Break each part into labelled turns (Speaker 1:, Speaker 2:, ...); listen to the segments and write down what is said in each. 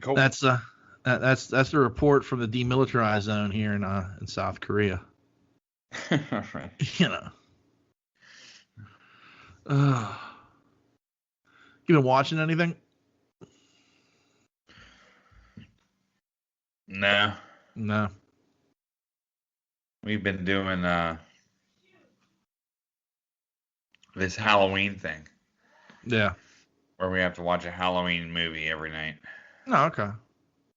Speaker 1: Cool.
Speaker 2: That's the report from the demilitarized zone here in South Korea.
Speaker 1: Right.
Speaker 2: You know. You been watching anything?
Speaker 1: No.
Speaker 2: No.
Speaker 1: We've been doing this Halloween thing
Speaker 2: Yeah.
Speaker 1: where we have to watch a Halloween movie every night.
Speaker 2: Oh, okay.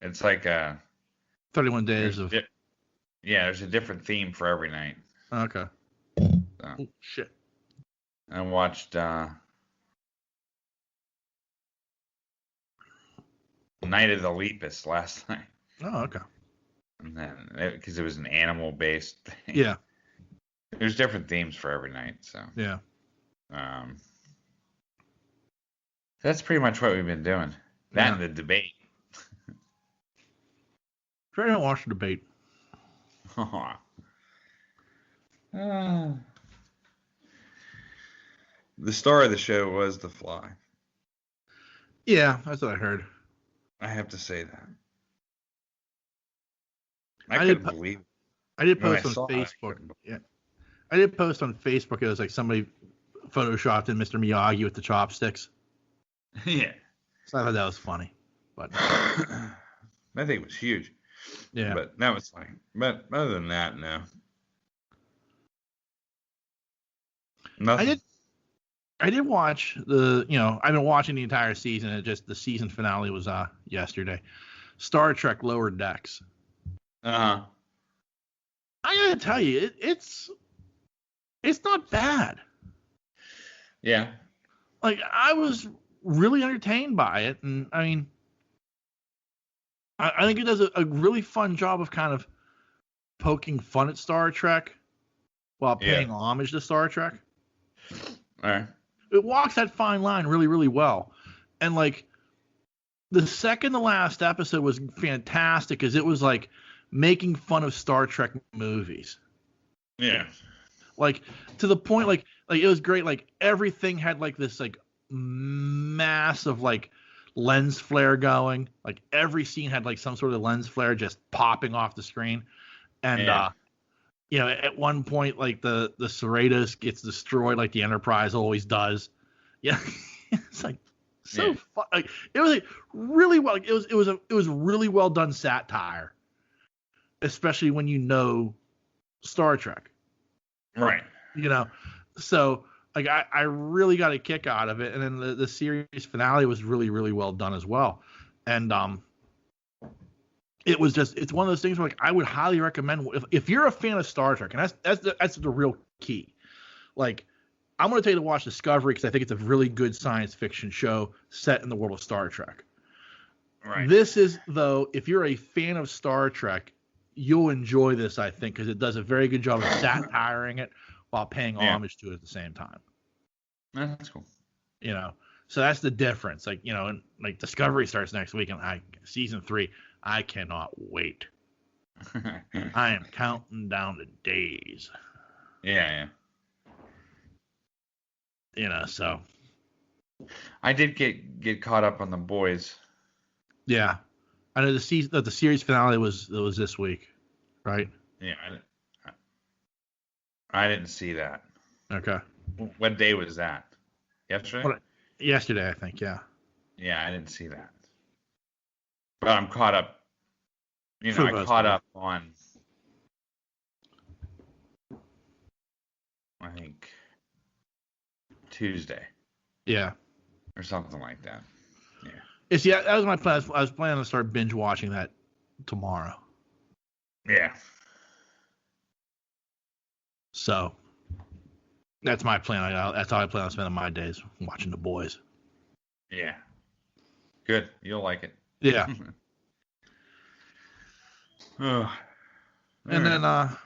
Speaker 1: It's like
Speaker 2: 31 days of.
Speaker 1: There's a different theme for every night.
Speaker 2: Okay.
Speaker 1: So,
Speaker 2: Oh, shit.
Speaker 1: I watched Night of the Lepus last night.
Speaker 2: Oh, okay.
Speaker 1: And then, because it was an animal-based thing.
Speaker 2: Yeah.
Speaker 1: There's different themes for every night, so.
Speaker 2: Yeah.
Speaker 1: That's pretty much what we've been doing. That and the debate.
Speaker 2: Try to watch the debate.
Speaker 1: The star of the show was The Fly.
Speaker 2: Yeah, that's what I heard.
Speaker 1: I have to say that. I couldn't believe it.
Speaker 2: I did post on Facebook. Yeah, I did post on Facebook. It was like somebody photoshopped in Mr. Miyagi with the chopsticks.
Speaker 1: Yeah.
Speaker 2: So I thought that was funny. But
Speaker 1: I think it was huge.
Speaker 2: Yeah.
Speaker 1: But that was funny. But other than that, no. Nothing.
Speaker 2: I did watch I've been watching the entire season. The season finale was yesterday. Star Trek Lower Decks.
Speaker 1: Uh-huh.
Speaker 2: I gotta tell you, it's not bad.
Speaker 1: Yeah.
Speaker 2: Like, I was really entertained by it, and I mean, I think it does a really fun job of kind of poking fun at Star Trek while paying homage to Star Trek.
Speaker 1: All right.
Speaker 2: It walks that fine line really, really well. And like, the second to last episode was fantastic because it was like making fun of Star Trek movies.
Speaker 1: Yeah.
Speaker 2: Like, to the point, like it was great. Like, everything had like this like massive like lens flare going. Like, every scene had like some sort of lens flare just popping off the screen. And at one point, like the Cerritos gets destroyed like the Enterprise always does. Yeah. It's like so fun. Like, it was like really well. Like, it was really well done satire, especially when you know Star Trek.
Speaker 1: Right.
Speaker 2: So like I really got a kick out of it, and then the series finale was really, really well done as well. And it's one of those things where like I would highly recommend if you're a fan of Star Trek, and that's the real key. Like, I'm going to tell you to watch Discovery because I think it's a really good science fiction show set in the world of Star Trek.
Speaker 1: Right.
Speaker 2: This is, though, if you're a fan of Star Trek, you'll enjoy this, I think, because it does a very good job of satiring it while paying homage to it at the same time.
Speaker 1: That's cool.
Speaker 2: So that's the difference. Like, and like Discovery starts next week, and season 3, I cannot wait. I am counting down the days.
Speaker 1: Yeah.
Speaker 2: So
Speaker 1: I did get caught up on The Boys.
Speaker 2: Yeah, I know the series finale was this week, right?
Speaker 1: Yeah, I didn't see that.
Speaker 2: Okay.
Speaker 1: What day was that? Yesterday?
Speaker 2: Yesterday, I think. Yeah.
Speaker 1: Yeah, I didn't see that. But I'm caught up. I caught up on. I think Tuesday.
Speaker 2: Yeah.
Speaker 1: Or something like that. Yeah.
Speaker 2: That was my plan. I was planning to start binge watching that tomorrow.
Speaker 1: Yeah.
Speaker 2: So that's my plan. That's how I plan on spending my days, watching The Boys.
Speaker 1: Yeah. Good. You'll like it.
Speaker 2: Yeah.
Speaker 1: And
Speaker 2: then a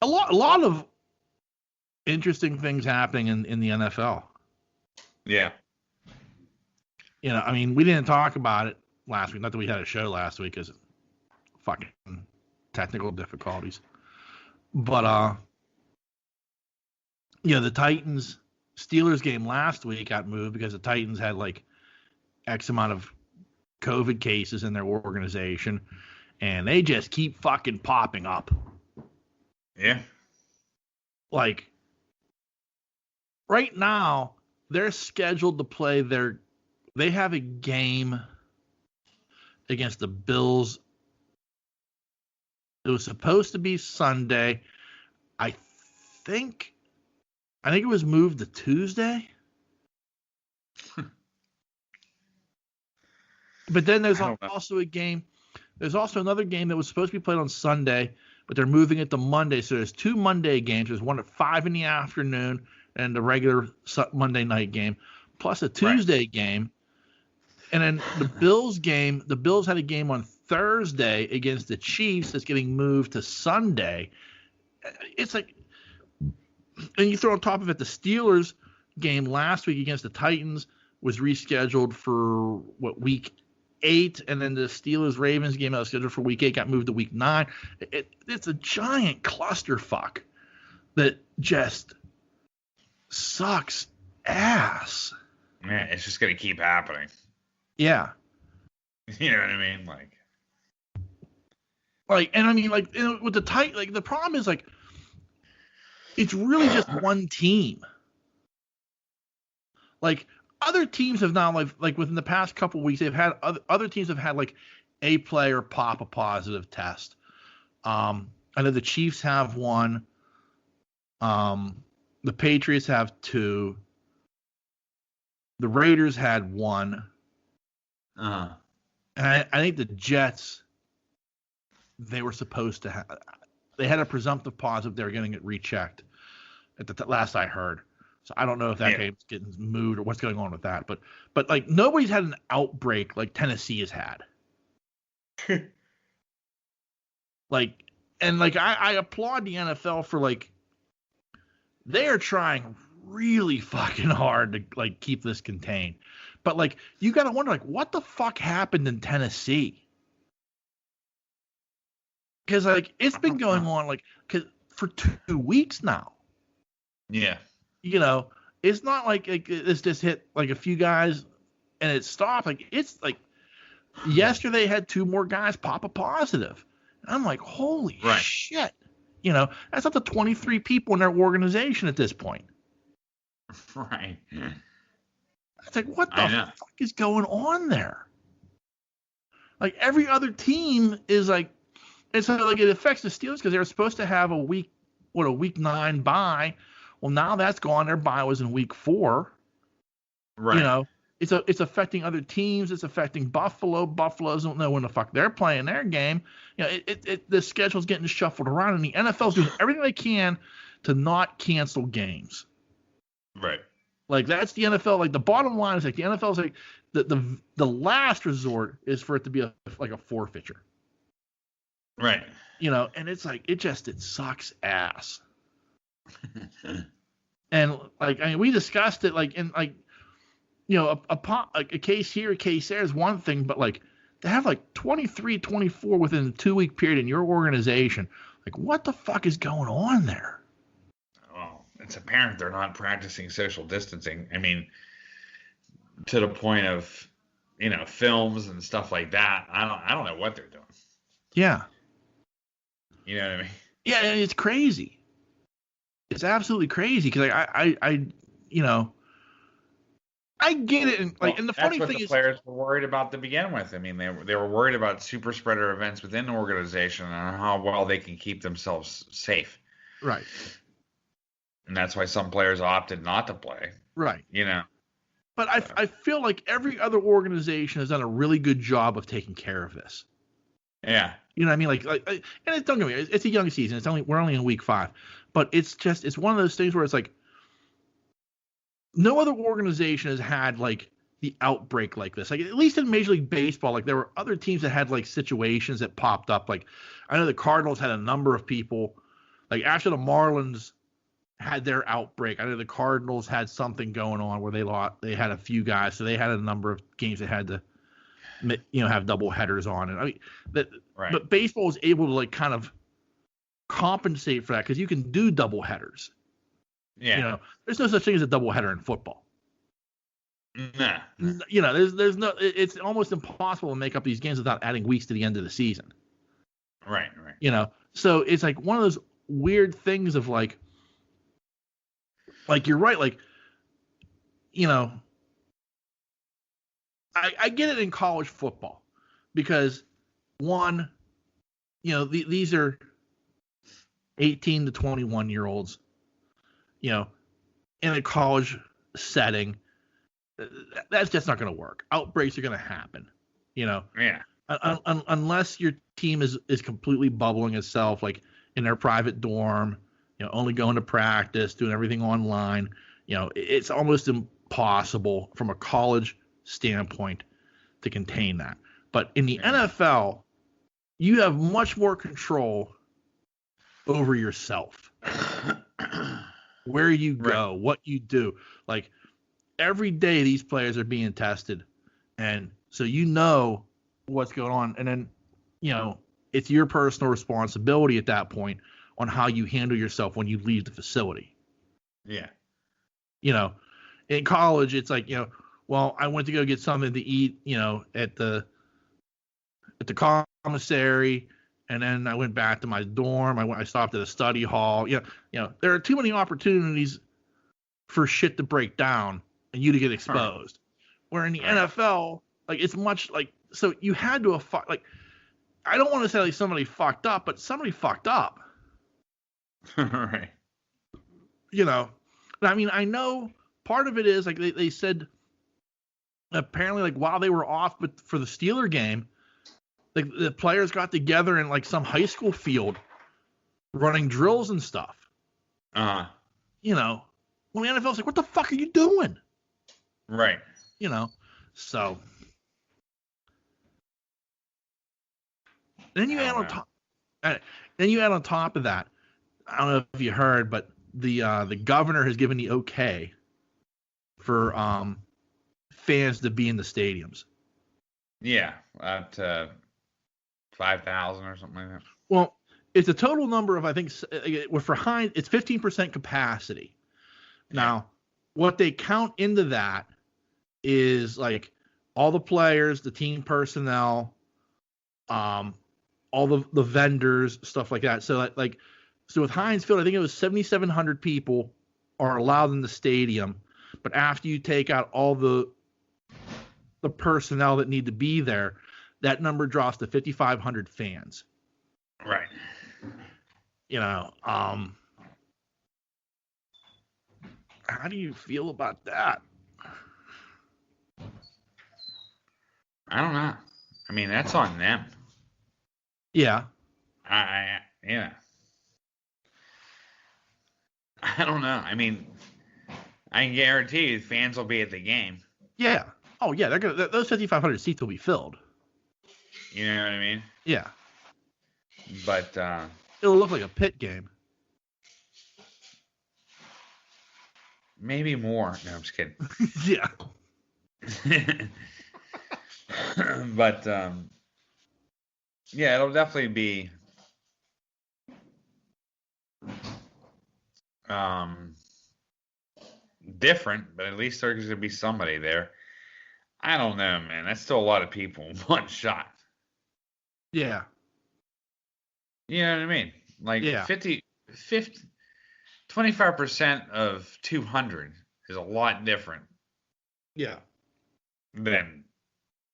Speaker 2: lot of interesting things happening in the NFL.
Speaker 1: Yeah.
Speaker 2: I mean, we didn't talk about it last week. Not that we had a show last week because fucking technical difficulties. But the Titans Steelers game last week got moved because the Titans had like X amount of COVID cases in their organization, and they just keep fucking popping up.
Speaker 1: Yeah.
Speaker 2: Like, right now, they're scheduled to play they have a game against the Bills. It was supposed to be Sunday. I think it was moved to Tuesday. But then there's also a game. There's also another game that was supposed to be played on Sunday, but they're moving it to Monday. So there's 2 Monday games. There's one at 5 in the afternoon and the regular Monday night game, plus a Tuesday game. And then the Bills game, the Bills had a game on Thursday against the Chiefs that's getting moved to Sunday. It's like, and you throw on top of it the Steelers game last week against the Titans was rescheduled for week 8, and then the Steelers-Ravens game that was scheduled for week 8 got moved to week 9. It's a giant clusterfuck that just sucks ass.
Speaker 1: Man, it's just gonna keep happening.
Speaker 2: Yeah.
Speaker 1: You know what I mean?
Speaker 2: And I mean, with the the problem is, it's really just one team. Other teams have now, within the past couple of weeks, they've had other teams have had a player pop a positive test. I know the Chiefs have one. The Patriots have 2. The Raiders had 1. And I think the Jets, they were supposed to have. They had a presumptive positive. They were getting it rechecked at the last I heard. So I don't know if that game's getting moved or what's going on with that. But nobody's had an outbreak like Tennessee has had. I applaud the NFL for they are trying really fucking hard to keep this contained. But you got to wonder what the fuck happened in Tennessee? Because it's been going on for 2 weeks now.
Speaker 1: Yeah.
Speaker 2: It's not it's just hit a few guys and it stopped. It's yesterday had 2 more guys pop a positive. And I'm like, holy shit. That's up to 23 people in their organization at this point.
Speaker 1: Right.
Speaker 2: It's what the fuck is going on there? Every other team is and so it affects the Steelers because they were supposed to have a week 9 bye. Well, now that's gone. Their bye was in week 4.
Speaker 1: Right.
Speaker 2: It's affecting other teams. It's affecting Buffalo. Buffalo doesn't know when the fuck they're playing their game. The schedule's getting shuffled around, and the NFL's doing everything they can to not cancel games.
Speaker 1: Right.
Speaker 2: That's the NFL. The bottom line is the NFL's the last resort is for it to be a forfeiture.
Speaker 1: Right.
Speaker 2: And it's it sucks ass. And we discussed it a case here, a case there is one thing, but to have 23, 24 within a 2-week period in your organization, what the fuck is going on there?
Speaker 1: Well, it's apparent they're not practicing social distancing. I mean, to the point of films and stuff like that. I don't know what they're doing.
Speaker 2: Yeah.
Speaker 1: You know what I mean?
Speaker 2: Yeah, it's crazy. It's absolutely crazy because I get it, and the funny thing is,
Speaker 1: the players were worried about to begin with. I mean, they were worried about super spreader events within the organization and how well they can keep themselves safe.
Speaker 2: Right.
Speaker 1: And that's why some players opted not to play.
Speaker 2: Right. But
Speaker 1: So.
Speaker 2: I feel like every other organization has done a really good job of taking care of this.
Speaker 1: Yeah.
Speaker 2: You know what I mean? And don't get me, it's a young season. We're only in week 5, but it's one of those things where it's no other organization has had the outbreak like this. At least in Major League Baseball, there were other teams that had situations that popped up. I know the Cardinals had a number of people. After the Marlins had their outbreak, I know the Cardinals had something going on where they had a few guys, so they had a number of games that had to have double headers on it.
Speaker 1: Right.
Speaker 2: But baseball was able to kind of compensate for that because you can do double headers.
Speaker 1: Yeah.
Speaker 2: There's no such thing as a double header in football.
Speaker 1: Nah, nah.
Speaker 2: You know, there's no. It's almost impossible to make up these games without adding weeks to the end of the season.
Speaker 1: Right, right.
Speaker 2: You know, so it's like one of those weird things of like you're right, like, you know, I get it in college football because one, you know, these are 18 to 21-year-olds, you know, in a college setting. That's just not going to work. Outbreaks are going to happen, you know.
Speaker 1: Yeah.
Speaker 2: Unless your team is completely bubbling itself, like in their private dorm, you know, only going to practice, doing everything online. You know, it's almost impossible from a college standpoint to contain that. But in the NFL, you have much more control over yourself, where you go, what you do. Like every day, these players are being tested, and so you know what's going on, and then, you know, it's your personal responsibility at that point on how you handle yourself when you leave the facility.
Speaker 1: Yeah.
Speaker 2: You know, in college, it's like, you know, well, I went to go get something to eat, you know, at the commissary, and then I went back to my dorm. I stopped at a study hall. You know, there are too many opportunities for shit to break down and you to get exposed. Where in the NFL, like, it's much like, so you had to have like, I don't want to say like somebody fucked up, but somebody fucked up.
Speaker 1: Right.
Speaker 2: You know, I mean, I know part of it is like they said apparently like while they were off but for the Steeler game, like the players got together in like some high school field running drills and stuff. You know, when the NFL's like, what the fuck are you doing?
Speaker 1: Right.
Speaker 2: You know, so then you add on top. Then you add on top of that. I don't know if you heard, but the governor has given the okay for fans to be in the stadiums.
Speaker 1: Yeah, at 5,000 or something like that.
Speaker 2: Well, it's a total number of, I think, for Heinz, it's 15% capacity. Now, what they count into that is like all the players, the team personnel, all the vendors, stuff like that. So so with Heinz Field, I think it was 7,700 people are allowed in the stadium, but after you take out all the personnel that need to be there, that number drops to 5,500 fans.
Speaker 1: Right.
Speaker 2: You know, how do you feel about that?
Speaker 1: I don't know. I mean, that's on them.
Speaker 2: Yeah.
Speaker 1: Yeah. I don't know. I mean, I can guarantee you fans will be at the game.
Speaker 2: Yeah. Oh yeah, those 5,500 seats will be filled.
Speaker 1: You know what I mean?
Speaker 2: Yeah.
Speaker 1: But
Speaker 2: it'll look like a pit game.
Speaker 1: Maybe more. No, I'm just kidding.
Speaker 2: Yeah.
Speaker 1: But yeah, it'll definitely be different, but at least there's going to be somebody there. I don't know, man. That's still a lot of people in one shot.
Speaker 2: Yeah.
Speaker 1: You know what I mean? Like 25% of 200 is a lot different.
Speaker 2: Yeah.
Speaker 1: Than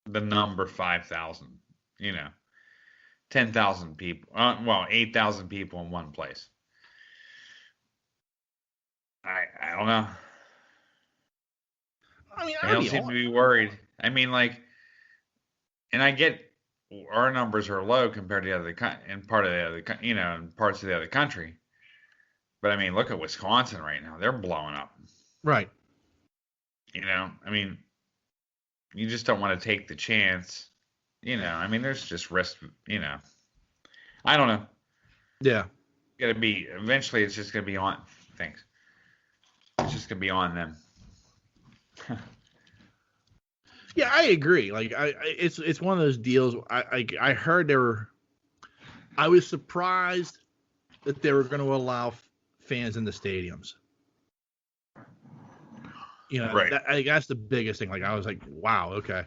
Speaker 1: the number 5,000. You know, 10,000 people. 8,000 people in one place. I don't know.
Speaker 2: I mean,
Speaker 1: they don't seem to be worried. I mean, like, and I get our numbers are low compared to the other in parts of the other country. But I mean, look at Wisconsin right now; they're blowing up.
Speaker 2: Right.
Speaker 1: You know, I mean, you just don't want to take the chance. You know, I mean, there's just risk. You know, I don't know.
Speaker 2: Yeah.
Speaker 1: Got to be eventually. It's just gonna be on. Thanks. It's just gonna be on them.
Speaker 2: Yeah, I agree. Like, it's one of those deals. I heard I was surprised that they were going to allow fans in the stadiums. You know,
Speaker 1: Right.
Speaker 2: I think that's the biggest thing. Like I was like, wow, okay.